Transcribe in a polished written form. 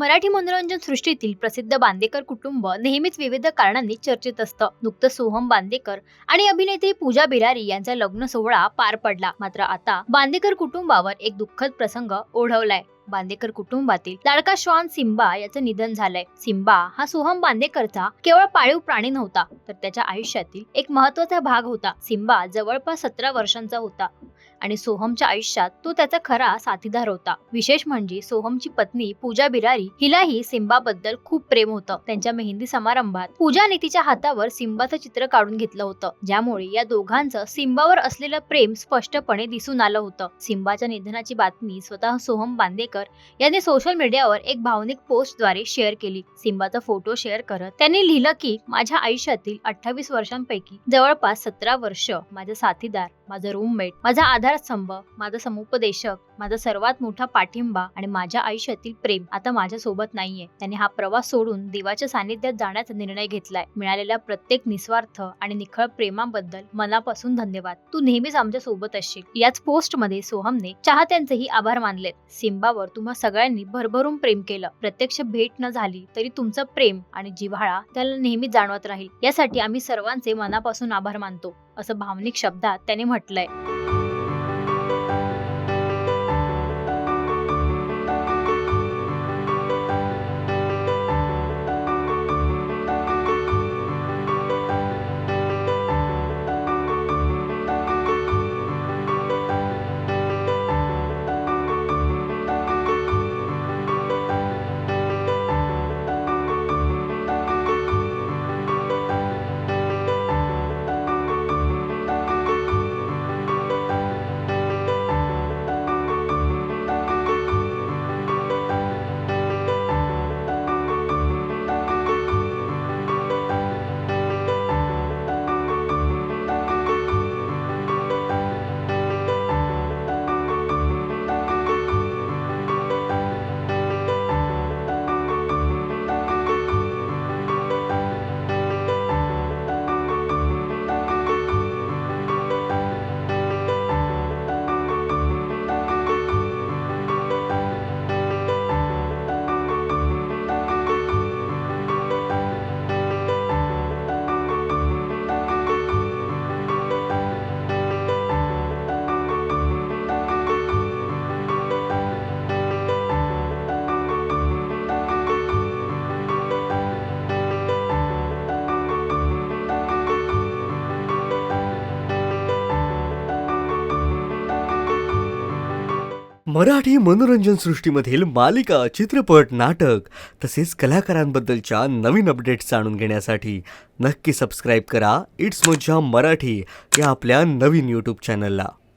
मराठी मनोरंजन सृष्टीतील प्रसिद्ध बांदेकर कुटुंब नेहमीच विविध कारणांनी चर्चेत असतं। नुकतंच सोहम बांदेकर आणि अभिनेत्री पूजा बिरारी यांचा लग्न सोहळा पार पडला। मात्र आता बांदेकर कुटुंबावर एक दुःखद प्रसंग ओढवलाय। बांदेकर कुटुंबातील लाडका श्वान सिम्बा याचं निधन झालंय। सिम्बा हा सोहम बांदेकरचा केवळ पाळीव प्राणी नव्हता, तर त्याच्या आयुष्यातील एक महत्त्वाचा भाग होता। सिम्बा जवळपास 17 वर्षांचा होता आणि सोहमच्या आयुष्यात तो त्याचा खरा साथीदार होता। विशेष म्हणजे सोहमची पत्नी पूजा बिरारी हिलाही सिम्बाबद्दल खूप प्रेम होतं। त्यांच्या मेहंदी समारंभात पूजाने तिच्या हातावर सिम्बाचं चित्र काढून घेतलं होतं, ज्यामुळे या दोघांचं सिम्बावर असलेलं प्रेम स्पष्टपणे दिसून आलं होतं। सिम्बाच्या निधनाची बातमी स्वतः सोहम बांदेकर यांनी सोशल मीडियावर एक भावनिक पोस्टद्वारे शेअर केली। सिम्बाचा फोटो शेअर करत त्यांनी लिहिलं की माझ्या आयुष्यातील 28 वर्षांपैकी जवळपास 17 वर्ष माझा साथीदार, माझा रूममेट, माझा आधारस्तंभ, माझा समुपदेशक, माझा सर्वात मोठा पाठिंबा आणि माझ्या आयुष्यातील प्रेम आता माझ्या सोबत नाहीये। त्यांनी हा प्रवास सोडून देवाच्या सानिध्यात जाण्याचा निर्णय घेतलाय। मिळालेल्या प्रत्येक निस्वार्थ आणि निखळ प्रेमाबद्दल मनापासून धन्यवाद। तू नेहमीच आमच्या सोबत असशील। याच पोस्ट मध्ये सोहमने चाहत्यांचेही आभार मानलेत। सिम्बावर तुम्हा सगळ्यांनी भरभरून प्रेम केलं। प्रत्यक्ष भेट न झाली तरी तुमचं प्रेम आणि जिव्हाळा त्याला नेहमी जाणवत राहील। यासाठी आम्ही सर्वांचे मनापासून आभार मानतो, असं भावनिक शब्दात त्याने म्हटलंय। मराठी मनोरंजन सृष्टीमधील मालिका, चित्रपट, नाटक तसेच कलाकारांबद्दलच्या नवीन अपडेट्स जाणून घेण्यासाठी नक्की सबस्क्राईब करा इट्स मज्जा मराठी या आपल्या नवीन यूट्यूब चॅनलला।